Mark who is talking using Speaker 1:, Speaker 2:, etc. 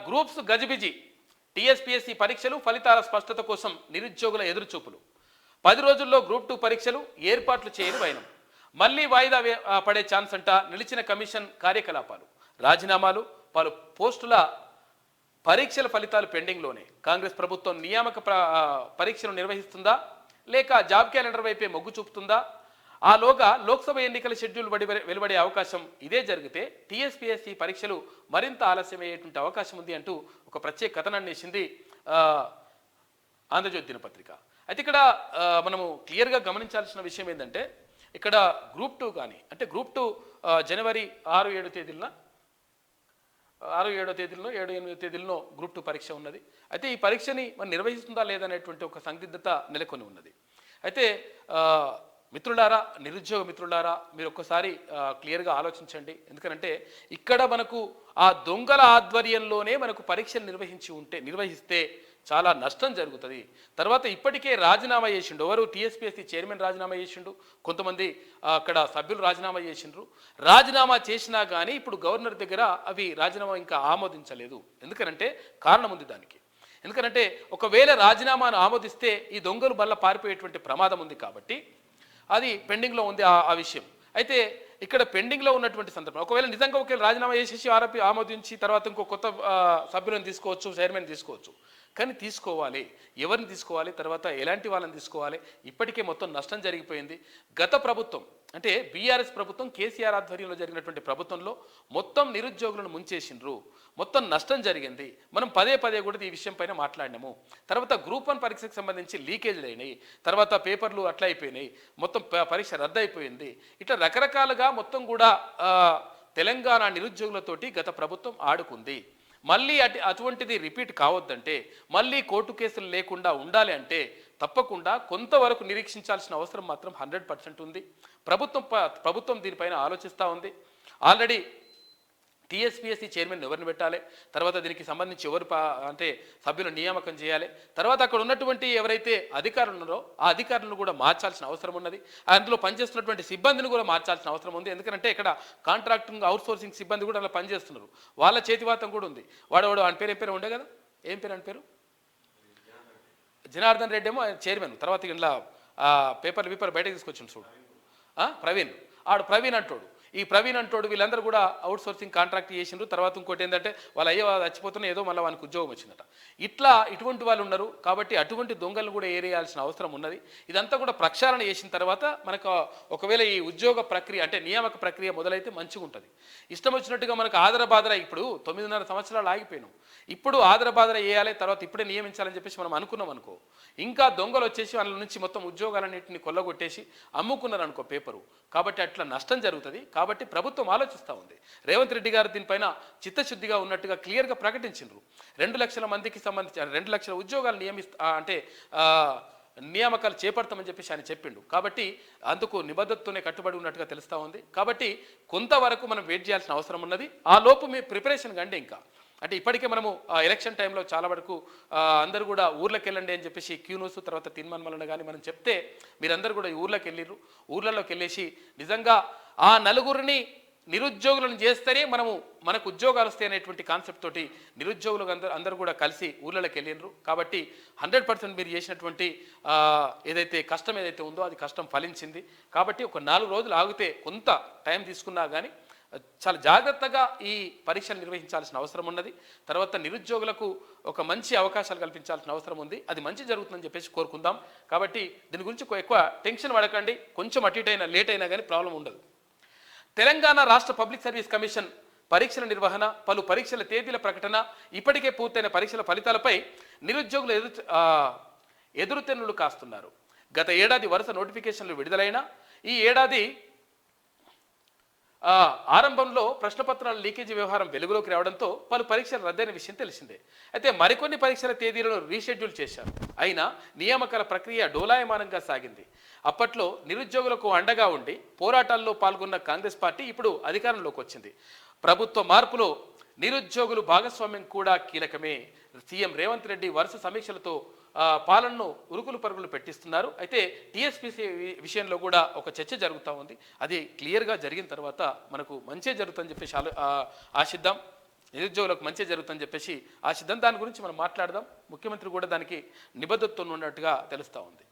Speaker 1: Groups గజిబిజి, TSPSC పరీక్షలు ఫలితాల స్పష్టత కోసం నిరుద్యోగుల ఎదురుచూపులు. 10 రోజుల్లో గ్రూప్ 2 పరీక్షలు ఏర్పాట్లు చేయని వైనం. మళ్లీ వాయిదా పడే ఛాన్స్ అంట. నిలిచిన కమిషన్ కార్యకలాపాలు, రాజీనామాలు, పలు పోస్టుల పరీక్షల ఫలితాలు పెండింగ్లోనే. కాంగ్రెస్ ప్రభుత్వం నియామక పరీక్షలు నిర్వహిస్తుందా లేక జాబ్ క్యాలెండర్ వైపే మొగ్గు చూపుతుందా? ఆలోగా లోక్సభ ఎన్నికల షెడ్యూల్ వెలువడే అవకాశం. ఇదే జరిగితే టీఎస్పీఎస్సీ పరీక్షలు మరింత ఆలస్యమయ్యేటువంటి అవకాశం ఉంది అంటూ ఒక ప్రత్యేక కథనాన్ని వేసింది ఆంధ్రజ్యోతి దినపత్రిక. అయితే ఇక్కడ మనము క్లియర్గా గమనించాల్సిన విషయం ఏంటంటే, ఇక్కడ గ్రూప్ 2 కానీ, అంటే గ్రూప్ 2 జనవరి 6-7 తేదీల్లో 7-8 తేదీల్లో గ్రూప్ 2 పరీక్ష ఉన్నది. అయితే ఈ పరీక్షని మనం నిర్వహిస్తుందా లేదనేటువంటి ఒక సందిగ్ధత నెలకొని ఉన్నది. అయితే మిత్రులారా, నిరుద్యోగ మిత్రులారా, మీరు ఒక్కసారి క్లియర్గా ఆలోచించండి. ఎందుకంటే ఇక్కడ మనకు ఆ దొంగల ఆధ్వర్యంలోనే మనకు పరీక్షలు నిర్వహిస్తే చాలా నష్టం జరుగుతుంది. తర్వాత ఇప్పటికే రాజీనామా చేసిండు. ఎవరు? టీఎస్పీఎస్సీ చైర్మన్ రాజీనామా చేసిండు, కొంతమంది అక్కడ సభ్యులు రాజీనామా చేసిండ్రు. రాజీనామా చేసినా కానీ ఇప్పుడు గవర్నర్ దగ్గర అవి రాజీనామా ఇంకా ఆమోదించలేదు. ఎందుకంటే కారణం ఉంది దానికి. ఎందుకంటే ఒకవేళ రాజీనామాను ఆమోదిస్తే ఈ దొంగలు మళ్ళీ పారిపోయేటువంటి ప్రమాదం ఉంది. కాబట్టి అది పెండింగ్లో ఉంది ఆ విషయం. అయితే ఇక్కడ పెండింగ్లో ఉన్నటువంటి సందర్భం, ఒకవేళ నిజంగా రాజీనామా చేసేసి ఆర్ఎపి ఆమోదించి తర్వాత ఇంకో కొత్త సభ్యులను తీసుకోవచ్చు, చైర్మన్ తీసుకోవచ్చు. కానీ తీసుకోవాలి, ఎవరిని తీసుకోవాలి, తర్వాత ఎలాంటి వాళ్ళని తీసుకోవాలి? ఇప్పటికే మొత్తం నష్టం జరిగిపోయింది. గత ప్రభుత్వం అంటే బీఆర్ఎస్ ప్రభుత్వం, కేసీఆర్ ఆధ్వర్యంలో జరిగినటువంటి ప్రభుత్వంలో మొత్తం నిరుద్యోగులను ముంచేసిండ్రు, మొత్తం నష్టం జరిగింది. మనం పదే కూడా ఈ విషయం పైన మాట్లాడినాము. తర్వాత గ్రూప్ 1 పరీక్షకు సంబంధించి లీకేజ్లు అయినాయి, తర్వాత పేపర్లు అట్లా అయిపోయినాయి, మొత్తం పరీక్ష రద్దు అయిపోయింది. ఇట్లా రకరకాలుగా మొత్తం కూడా తెలంగాణ నిరుద్యోగులతోటి గత ప్రభుత్వం ఆడుకుంది. మళ్ళీ అటువంటిది రిపీట్ కావద్దంటే, మళ్ళీ కోర్టు కేసులు లేకుండా ఉండాలి అంటే తప్పకుండా కొంతవరకు నిరీక్షించాల్సిన అవసరం మాత్రం 100% ఉంది. ప్రభుత్వం దీనిపైన ఆలోచిస్తూ ఉంది. ఆల్రెడీ టీఎస్పీఎస్సీ చైర్మన్ ఎవరిని పెట్టాలి, తర్వాత దీనికి సంబంధించి ఎవరు అంటే సభ్యులను నియామకం చేయాలి, తర్వాత అక్కడ ఉన్నటువంటి ఎవరైతే అధికారులు ఉన్నారో ఆ అధికారులను కూడా మార్చాల్సిన అవసరం ఉన్నది. అందులో పనిచేస్తున్నటువంటి సిబ్బందిని కూడా మార్చాల్సిన అవసరం ఉంది. ఎందుకంటే ఇక్కడ కాంట్రాక్టింగ్ అవుట్సోర్సింగ్ సిబ్బంది కూడా అలా పనిచేస్తున్నారు, వాళ్ళ చేతివాతం కూడా ఉంది. వాడు ఆయన పేరు ఏం పేరు ఉండే కదా, ఏం పేరు అని పేరు? జనార్దన్ రెడ్డి ఏమో చైర్మన్. తర్వాత ఇలా పేపర్ బయటకు తీసుకొచ్చింది చూడు, ప్రవీణ్. ప్రవీణ్ అంటోడు, ఈ ప్రవీణ్ అంటోడు, వీళ్ళందరూ కూడా అవుట్ సోర్సింగ్ కాంట్రాక్ట్ చేసిండ్రు. తర్వాత ఇంకోటి ఏంటంటే వాళ్ళు అయ్యో చచ్చిపోతున్నా ఏదో మళ్ళీ వానికి ఉద్యోగం వచ్చిందట. ఇటువంటి వాళ్ళు ఉన్నారు. కాబట్టి అటువంటి దొంగలను కూడా ఏరేయాల్సిన అవసరం ఉన్నది. ఇదంతా కూడా ప్రక్షాళన చేసిన తర్వాత మనకు ఒకవేళ ఈ ఉద్యోగ ప్రక్రియ అంటే నియామక ప్రక్రియ మొదలైతే మంచిగా ఉంటుంది. ఇష్టం వచ్చినట్టుగా మనకు ఆదరబాదర ఇప్పుడు 9.5 సంవత్సరాలు ఆగిపోయినాం. ఇప్పుడు ఆదరబాదర వేయాలి, తర్వాత ఇప్పుడే నియమించాలని చెప్పేసి మనం అనుకున్నాం అనుకో, ఇంకా దొంగలు వచ్చేసి వాళ్ళ నుంచి మొత్తం ఉద్యోగాలన్నింటినీ కొల్లగొట్టేసి అమ్ముకున్నారు అనుకో పేపరు. కాబట్టి అట్లా నష్టం జరుగుతుంది. కాబట్టి ప్రభుత్వం ఆలోచిస్తూ ఉంది. రేవంత్ రెడ్డి గారు దీనిపైన చిత్తశుద్ధిగా ఉన్నట్టుగా క్లియర్గా ప్రకటించిండ్రు. 2 లక్షల మందికి సంబంధించి 2 లక్షల ఉద్యోగాలు నియామకాలు చేపడతామని చెప్పేసి ఆయన చెప్పిండు. కాబట్టి అందుకు నిబద్ధతతోనే కట్టుబడి ఉన్నట్టుగా తెలుస్తూ ఉంది. కాబట్టి కొంతవరకు మనం వెయిట్ చేయాల్సిన అవసరం ఉన్నది. ఆ లోపు మీ ప్రిపరేషన్ కంటే ఇంకా అంటే ఇప్పటికే మనము ఎలక్షన్ టైంలో చాలా వరకు అందరూ కూడా ఊర్లోకి వెళ్ళండి అని చెప్పేసి క్యూనూస్ తర్వాత తిన్మన్మలను కానీ మనం చెప్తే మీరందరూ కూడా ఊర్లోకి వెళ్ళిర్రు. ఊర్లలోకి వెళ్ళేసి నిజంగా ఆ నలుగురిని నిరుద్యోగులను చేస్తేనే మనకు ఉద్యోగాలు వస్తాయి అనేటువంటి కాన్సెప్ట్ తోటి నిరుద్యోగులు అందరూ కూడా కలిసి ఊర్లలోకి వెళ్ళినరు. కాబట్టి 100% మీరు చేసినటువంటి ఏదైతే కష్టం ఏదైతే ఉందో అది కష్టం ఫలించింది. కాబట్టి ఒక 4 రోజులు ఆగితే కొంత టైం తీసుకున్నా కానీ చాలా జాగ్రత్తగా ఈ పరీక్షలు నిర్వహించాల్సిన అవసరం ఉన్నది. తర్వాత నిరుద్యోగులకు ఒక మంచి అవకాశాలు కల్పించాల్సిన అవసరం ఉంది. అది మంచి జరుగుతుందని చెప్పేసి కోరుకుందాం. కాబట్టి దీని గురించి ఎక్కువ టెన్షన్ పడకండి. కొంచెం అటు ఇటు అయినా లేట్ అయినా కానీ ప్రాబ్లం ఉండదు. తెలంగాణ రాష్ట్ర పబ్లిక్ సర్వీస్ కమిషన్ పరీక్షల నిర్వహణ, పలు పరీక్షల తేదీల ప్రకటన, ఇప్పటికే పూర్తయిన పరీక్షల ఫలితాలపై నిరుద్యోగులు ఎదురుతెన్నులు కాస్తున్నారు. గత ఏడాది వరుస నోటిఫికేషన్లు విడుదలైన ఈ ఏడాది ఆరంభంలో ప్రశ్నపత్రాల లీకేజీ వ్యవహారం వెలుగులోకి రావడంతో పలు పరీక్షలు రద్దయిన విషయం తెలిసిందే. అయితే మరికొన్ని పరీక్షల తేదీలను రీషెడ్యూల్ చేశారు. అయినా నియామకాల ప్రక్రియ డోలాయమానంగా సాగింది. అప్పట్లో నిరుద్యోగులకు అండగా ఉండి పోరాటాల్లో పాల్గొన్న కాంగ్రెస్ పార్టీ ఇప్పుడు అధికారంలోకి వచ్చింది. ప్రభుత్వ మార్పులో నిరుద్యోగులు భాగస్వామ్యం కూడా కీలకమే. సీఎం రేవంత్ రెడ్డి వరుస సమీక్షలతో పాలనను ఉరుకులు పరుగులు పెట్టిస్తున్నారు. అయితే టీఎస్పీసీ విషయంలో కూడా ఒక చర్చ జరుగుతూ ఉంది. అది క్లియర్గా జరిగిన తర్వాత మనకు మంచి జరుగుతుందని చెప్పేసి ఆశిద్దాం. నిరుద్యోగులకు మంచి జరుగుతుందని చెప్పేసి ఆశిద్దాం. దాని గురించి మనం మాట్లాడదాం. ముఖ్యమంత్రి కూడా దానికి నిబద్ధతతో ఉన్నట్టుగా తెలుస్తూ ఉంది.